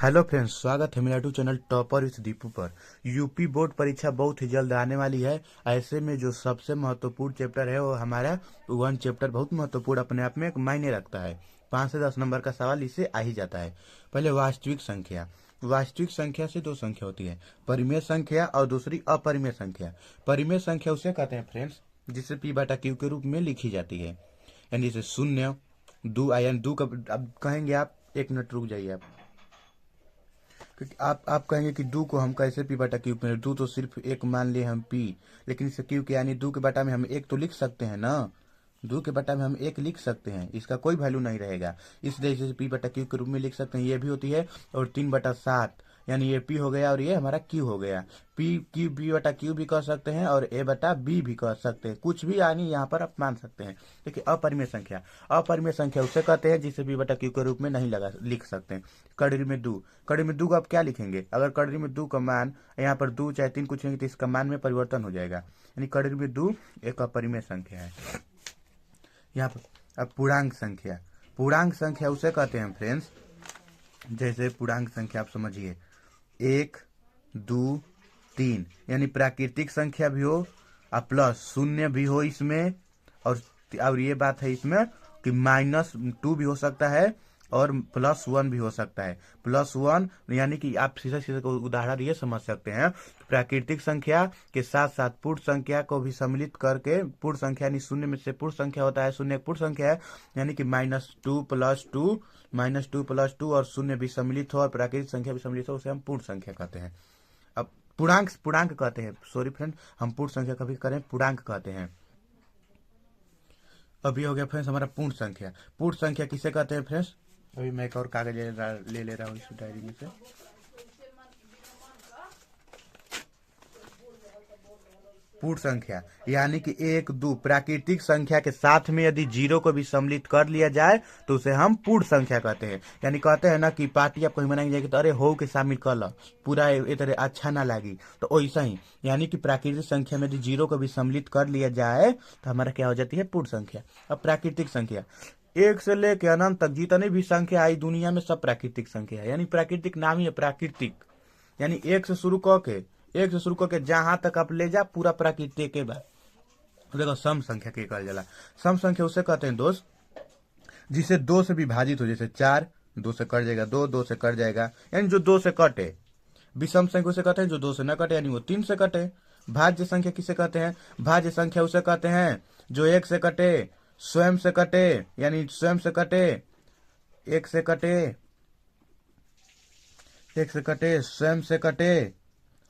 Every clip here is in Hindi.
हेलो फ्रेंड्स, स्वागत है मेरा YouTube channel topper with Deepu पर। यूपी बोर्ड परीक्षा बहुत ही जल्द आने वाली है। ऐसे में जो सबसे महत्वपूर्ण चैप्टर है वो हमारा वन चैप्टर बहुत महत्वपूर्ण अपने आप में एक मायने रखता है। 5 से 10 नंबर का सवाल इससे आ ही जाता है। पहले वास्तविक संख्या। वास्तविक संख्या से दो संख्या होती है, परिमेय संख्या और दूसरी अपरिमेय संख्या। परिमेय संख्या उसे कहते हैं फ्रेंड्स जिसे पी बटा क्यू के रूप में लिखी जाती है, यानी जैसे शून्य, दो यानी दो का। अब कहेंगे आप, एक मिनट रुक जाइए आप, क्योंकि आप कहेंगे कि दो को हम कैसे पी बटा क्यू में, दो तो सिर्फ एक मान लिए हम पी, लेकिन इसे क्यू के यानी दो के बटा में हम एक तो लिख सकते हैं ना। दो के बटा में हम एक लिख सकते हैं, इसका कोई वैल्यू नहीं रहेगा, इसलिए इसे पी बटा क्यू के रूप में लिख सकते हैं। ये भी होती है। और 3/7 यानी ये पी हो गया और ये हमारा क्यू हो गया। पी क्यू बी बटा क्यू भी कह सकते हैं और ए बटा बी भी कह सकते हैं, कुछ भी यानी यहाँ पर आप मान सकते हैं। देखिए अपरिमेय संख्या। अपरिमेय संख्या उसे कहते हैं जिसे बी बटा क्यू के रूप में नहीं लगा लिख सकते हैं। कड़ी में दो। कड़ी में दो को आप क्या लिखेंगे? अगर कड़ी में दो का मान यहाँ पर दो चाहे तीन कुछ तो इसका मान में परिवर्तन हो जाएगा, यानी कड़ी में दो एक अपरिमेय संख्या है। यहाँ पर अब पूर्णांक संख्या। पूर्णांक संख्या उसे कहते हैं फ्रेंड्स, जैसे पूर्णांक संख्या आप समझिए 1, 2, 3, यानी प्राकृतिक संख्या भी हो और प्लस शून्य भी हो इसमें। और ये बात है इसमें कि -2 भी हो सकता है और +1 भी हो सकता है। +1 यानी कि आप सीधे सीधे उदाहरण ये समझ सकते हैं, प्राकृतिक संख्या के साथ साथ पूर्ण संख्या को भी सम्मिलित करके, पूर्ण संख्या यानी शून्य में से पूर्ण संख्या होता है, शून्य एक पूर्ण संख्या है, यानी कि -2 + 2 और शून्य भी सम्मिलित हो और प्राकृतिक संख्या भी सम्मिलित हो, उसे हम पूर्ण संख्या कहते हैं। अब पूर्णांक पूर्णांक कहते हैं, सॉरी फ्रेंड, हम पूर्ण संख्या कभी करें पूर्णांक कहते हैं। अभी हो गया फ्रेंड्स हमारा पूर्ण संख्या। पूर्ण संख्या किसे कहते हैं फ्रेंड्स? अभी मैं एक और कागज ले ले रहा हूँ इस डायरी में से। पूर्ण संख्या यानी कि 1, 2 प्राकृतिक संख्या के साथ में यदि 0 को भी सम्मिलित कर लिया जाए तो उसे हम पूर्ण संख्या कहते हैं। यानी कहते हैं ना कि पार्टी आप कहीं मनाएंगे जाएगी तो अरे हो के शामिल कर लो, पूरा ये तरह अच्छा ना लगी, तो वैसा ही यानी कि प्राकृतिक संख्या में यदि 0 को भी सम्मिलित कर लिया जाए तो हमारा क्या हो जाती है? पूर्ण संख्या। अब प्राकृतिक संख्या, एक से लेकर अनंत तक जितनी भी संख्या आई दुनिया में सब प्राकृतिक संख्या है, यानी प्राकृतिक नाम ही है प्राकृतिक। यानी एक से शुरू करके जहां तक आप ले जा पूरा प्राकृतिक के बाद। देखो सम संख्या के कहल जाला। सम संख्या उसे कहते हैं दोस्त जिसे 2 से विभाजित हो, जैसे 4, 2 से कट जाएगा, 2 से कट जाएगा, यानी जो 2 से कटे। विषम संख्या उसे कहते हैं जो 2 से न कटे, यानी वो 3 से कटे। भाज्य संख्या किसे कहते हैं? भाज्य संख्या उसे कहते हैं जो 1 से कटे, स्वयं से कटे, यानी स्वयं से कटे, 1 से कटे, 1 से कटे, स्वयं से कटे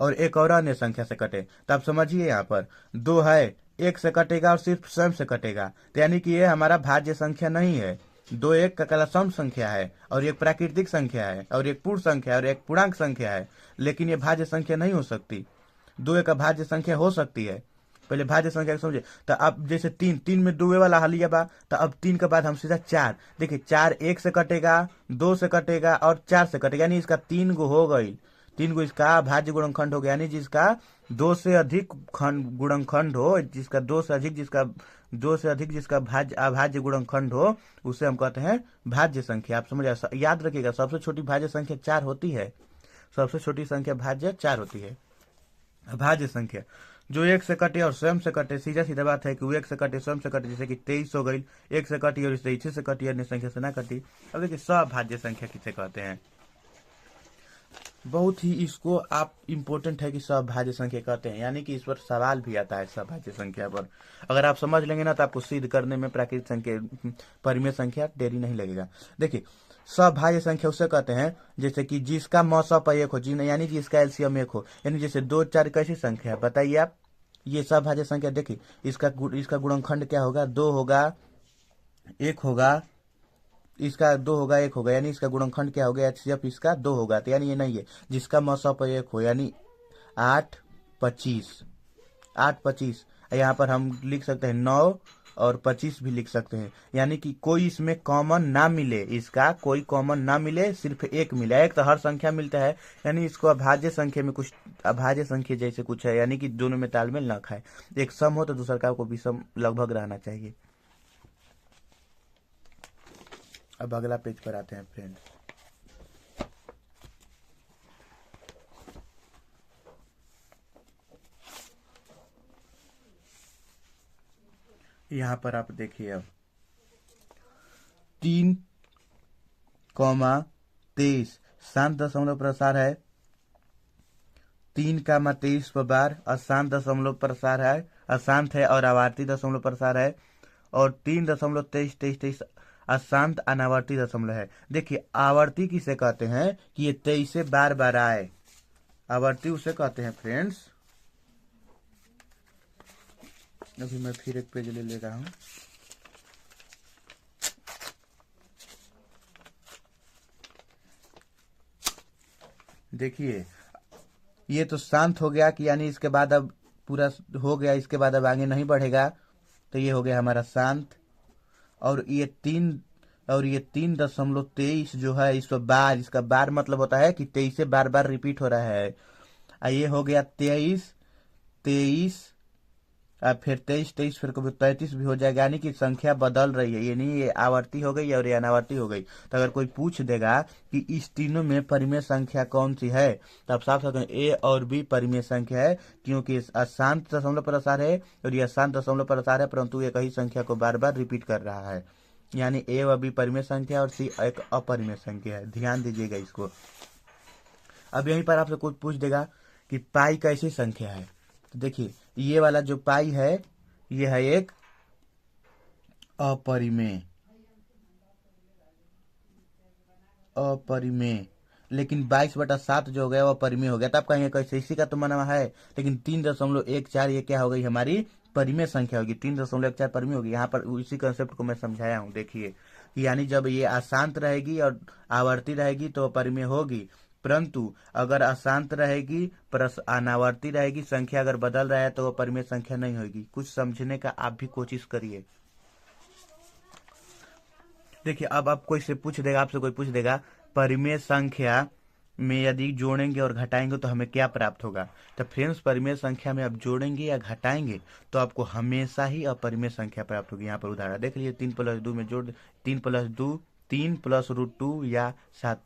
और एक और अन्य संख्या से कटे। तो आप समझिए यहाँ पर 2 है, 1 से कटेगा और सिर्फ स्वयं से कटेगा, तो यानी कि ये हमारा भाज्य संख्या नहीं है। 2 एक का कला सम संख्या है और एक प्राकृतिक संख्या है और एक पूर्ण संख्या है और एक पूर्णांक संख्या है, लेकिन ये भाज्य संख्या नहीं हो सकती। 2 एक का भाज्य संख्या हो सकती है। पहले भाज्य संख्या को समझे। तो अब जैसे 3 में 2 वाला हलिया बा, तो अब 3 के बाद हम सीधा 4। देखिए 4 1 से कटेगा, 2 से कटेगा और 4 से कटेगा, यानी इसका 3 गो हो गई। 3 गो इसका भाज्य गुणनखंड हो गया, यानी जिसका 2 से अधिक गुणनखंड हो, जिसका 2 से अधिक जिसका भाज्य अभाज्य गुणनखंड हो, उसे हम कहते हैं भाज्य संख्या। आप समझ याद रखिएगा, सबसे छोटी भाज्य संख्या 4 होती है। सबसे छोटी संख्या भाज्य 4 होती है। अभाज्य संख्या जो 1 से कटे और स्वयं से कटे, सीधा सीधा बात है कि वो 1 से कटे स्वयं से कटे, जैसे कि 23 हो गई, 1 से कटी और 23 से कटी, अन्य संख्या से ना कटी। अब देखिए सभाज्य संख्या किसे कहते हैं? बहुत ही इसको आप इम्पोर्टेंट है कि सभाज्य संख्या कहते हैं, यानी कि इस पर सवाल भी आता है सभाज्य संख्या पर। अगर आप समझ लेंगे ना तो आपको सिद्ध करने में प्राकृतिक संख्या परिमेय संख्या देरी नहीं लगेगा। देखिए सभाज्य संख्या उसे कहते हैं जैसे कि जिसका मौसा पर 1 हो, यानी जिसका एलसीएम 1 हो, यानी जैसे 2, 4 कैसी संख्या है बताइए आप? ये सभाज्य संख्या। देखिए इसका गुणनखंड क्या होगा? 2 होगा, 1 होगा, इसका 2 होगा, 1 होगा, यानी इसका गुणनखंड क्या हो गया? एचसीएफ इसका 2 होगा, तो यानी ये नहीं है। जिसका मौसा पर 1 हो, यानी 8, 25, 8, 25, यहाँ पर हम लिख सकते हैं 9 और 25 भी लिख सकते हैं, यानी कि कोई इसमें कॉमन ना मिले, इसका कोई कॉमन ना मिले, सिर्फ 1 मिले। एक तो हर संख्या मिलता है, यानी इसको अभाज्य संख्या में कुछ अभाज्य संख्या जैसे कुछ है, यानी कि दोनों में तालमेल ना खाए। एक सम हो तो दूसरा का को भी सम लगभग रहना चाहिए। अब अगला पेज पर आते हैं फ्रेंड। यहाँ पर आप देखिए अब 3,23 शांत दशमलव प्रसार है, 3,23 पर बार अशांत दशमलव प्रसार है, अशांत है और आवर्ती दशमलव प्रसार है, और 3,23 अशांत अनावर्ती दशमलव है। देखिए आवर्ती किसे कहते हैं कि ये 23 से बार बार आए, आवर्ती उसे कहते हैं फ्रेंड्स। अभी मैं फिर एक पेज ले रहा हूं। देखिए ये तो शांत हो गया कि यानी इसके बाद अब पूरा हो गया, इसके बाद अब आगे नहीं बढ़ेगा, तो ये हो गया हमारा शांत। और ये 3,23 जो है इस बार, इसका बार मतलब होता है कि 23 से बार बार रिपीट हो रहा है। ये हो गया 23, अब फिर 23, फिर कभी 33 भी हो जाएगा, यानी कि संख्या बदल रही है, ये नहीं ये आवर्ती हो गई और ये अनावर्ती हो गई। तो अगर कोई पूछ देगा कि इस तीनों में परिमेय संख्या कौन सी है, तो आप साफ साफ ए और बी परिमेय संख्या है, क्योंकि अशांत दशमलव प्रसार है और ये अशांत दशमलव प्रसार है, परंतु एक ही संख्या को बार बार रिपीट कर रहा है, यानी ए व बी परिमेय संख्या और सी एक अपरिमेय संख्या है। ध्यान दीजिएगा इसको। अब यहीं पर आपसे कुछ पूछ देगा कि पाई कैसी संख्या है, तो देखिए ये वाला जो पाई है ये है एक अपरिमेय, लेकिन 22/7 जो हो गया वो परिमेय हो गया। तब कहेंगे कैसे, इसी का तो माना है, लेकिन 3.14 ये क्या हो गई हमारी परिमेय संख्या होगी, 3.14 परिमेय होगी। यहाँ पर इसी कंसेप्ट को मैं समझाया हूँ। देखिए यानी जब ये अशांत रहेगी और आवर्ती रहेगी तो परिमेय होगी, परंतु अगर अशांत रहेगी प्लस अनावर्ती रहेगी, संख्या अगर बदल रहा है तो वो परिमेय संख्या नहीं होगी। कुछ समझने का आप भी कोशिश करिए। देखिए अब आप कोई से पूछ देगा, आपसे कोई पूछ देगा परिमेय संख्या में यदि जोड़ेंगे और घटाएंगे तो हमें क्या प्राप्त होगा, तो फ्रेंड्स परिमेय संख्या में आप जोड़ेंगे या घटाएंगे तो आपको हमेशा ही अपरिमेय संख्या प्राप्त होगी। यहाँ पर उदाहरण देख लीजिए, 3+2 में जोड़ 3+2 या 7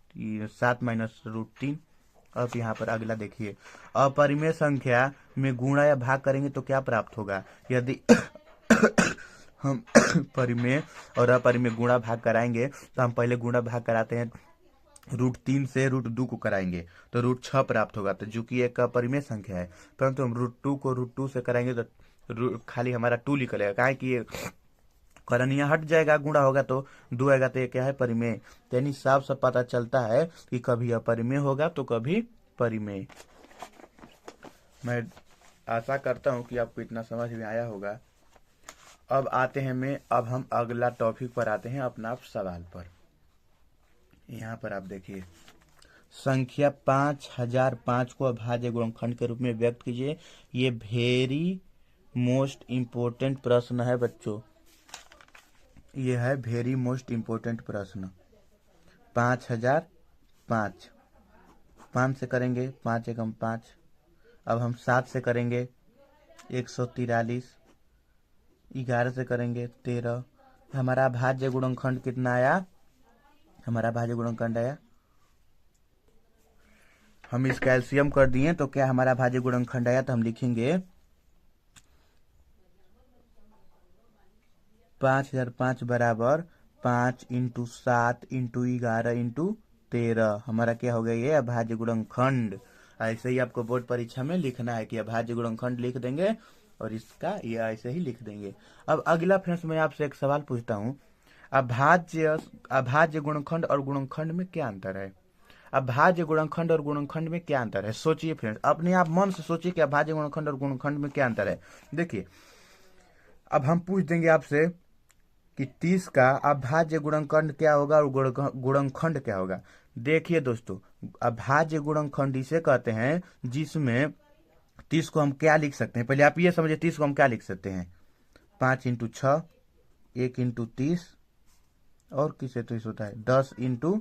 - अब यहाँ पर अगला देखिए, अपरिमेय संख्या में गुणा या भाग करेंगे तो क्या प्राप्त होगा। यदि हम परिमेय और अपरिमेय गुणा भाग कराएंगे तो हम पहले गुणा भाग कराते हैं, √3 से √2 को कराएंगे तो √6 प्राप्त होगा, तो जो कि एक अपरिमेय संख्या है, परंतु हम √2 को √2 से कराएंगे तो खाली हमारा 2 निकलेगा, काहे कि ये करनिया हट जाएगा, गुणा होगा तो 2 आएगा, तो ये क्या है परिमेय। यानी साफ साफ पता चलता है कि कभी अपरिमेय होगा तो कभी परिमेय। मैं आशा करता हूँ कि आपको इतना समझ में आया होगा। अब हम अगला टॉपिक पर आते हैं, अपना सवाल पर। यहाँ पर आप देखिए, संख्या 5005 को अभाज्य गुणनखंड के रूप में व्यक्त कीजिए। ये वेरी मोस्ट इम्पोर्टेंट प्रश्न है बच्चों, ये है वेरी मोस्ट इम्पोर्टेंट प्रश्न। 5005 5 से करेंगे, 5 एकम 5। अब हम 7 से करेंगे 143, 11 से करेंगे 13। हमारा भाज्य गुणनखंड कितना आया, हमारा भाज्य गुणनखंड आया, हम इस कैल्शियम कर दिए तो क्या हमारा भाज्य गुणनखंड आया, तो हम लिखेंगे 5005 बराबर 5 × 7 × 11 × 13। हमारा क्या हो गया, ये अभाज्य गुणनखंड। ऐसे ही आपको बोर्ड परीक्षा में लिखना है कि अभाज्य गुणनखंड लिख देंगे और इसका ये ऐसे ही लिख देंगे। अब अगला फ्रेंड्स मैं आपसे एक सवाल पूछता हूँ, अभाज्य गुणनखंड और गुणनखंड में क्या अंतर है। अभाज्य गुणनखंड और गुणनखंड में क्या अंतर है, सोचिए फ्रेंड्स, अपने आप मन से सोचिए कि अभाज्य गुणनखंड और गुणनखंड में क्या अंतर है। देखिए अब हम पूछ देंगे आपसे कि 30 का अभाज्य गुणनखंड क्या होगा और गुणनखंड क्या होगा। देखिए दोस्तों, अभाज्य गुणनखंड इसे कहते हैं जिसमें 30 को हम क्या लिख सकते हैं, पहले आप ये समझिए 30 को हम क्या लिख सकते हैं, 5 × 6, 1 × 30, और किसे 30 होता है 10 ×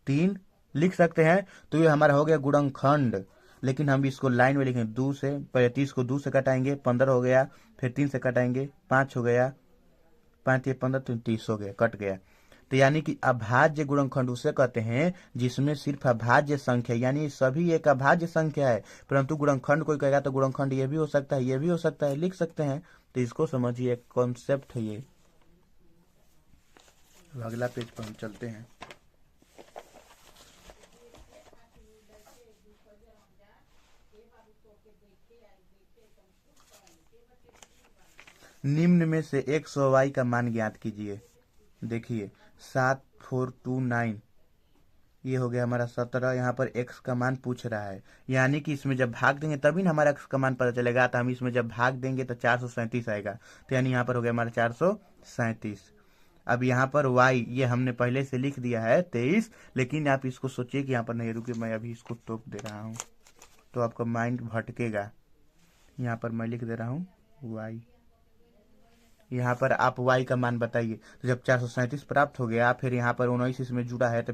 3 लिख सकते हैं। तो ये हमारा हो गया गुणनखंड, लेकिन हम इसको लाइन में लिखेंगे 2 से, पहले 30 को 2 से कटाएंगे 15 हो गया, फिर 3 से कटाएंगे 5 हो गया, 5 × 15 तो 30 हो गया, कट गया। तो यानी कि अभाज्य गुणनखंड उसे कहते हैं जिसमें सिर्फ अभाज्य संख्या, यानी सभी एक अभाज्य संख्या है, परंतु गुणनखंड कोई कहेगा तो गुणनखंड ये भी हो सकता है, ये भी हो सकता है, लिख सकते हैं। तो इसको समझिए, एक कॉन्सेप्ट है ये। अब अगला पेज पर हम चलते हैं। निम्न में से 100y का मान ज्ञात कीजिए। देखिए 7429, ये हो गया हमारा 17। यहाँ पर x का मान पूछ रहा है, यानी कि इसमें जब भाग देंगे तभी ना हमारा x का मान पता चलेगा। तो हम इसमें जब भाग देंगे तो 437 आएगा, तो यानी यहाँ पर हो गया हमारा 437। अब यहाँ पर y ये हमने पहले से लिख दिया है 23, लेकिन आप इसको सोचिए कि यहाँ पर नहीं, रुकिए मैं अभी इसको टोक दे रहा हूँ तो आपका माइंड भटकेगा। यहाँ पर मैं लिख दे रहा हूँ y, यहाँ पर आप y का मान बताइए। तो जब 437 प्राप्त हो गया, फिर यहाँ पर 19 इसमें जुड़ा है तो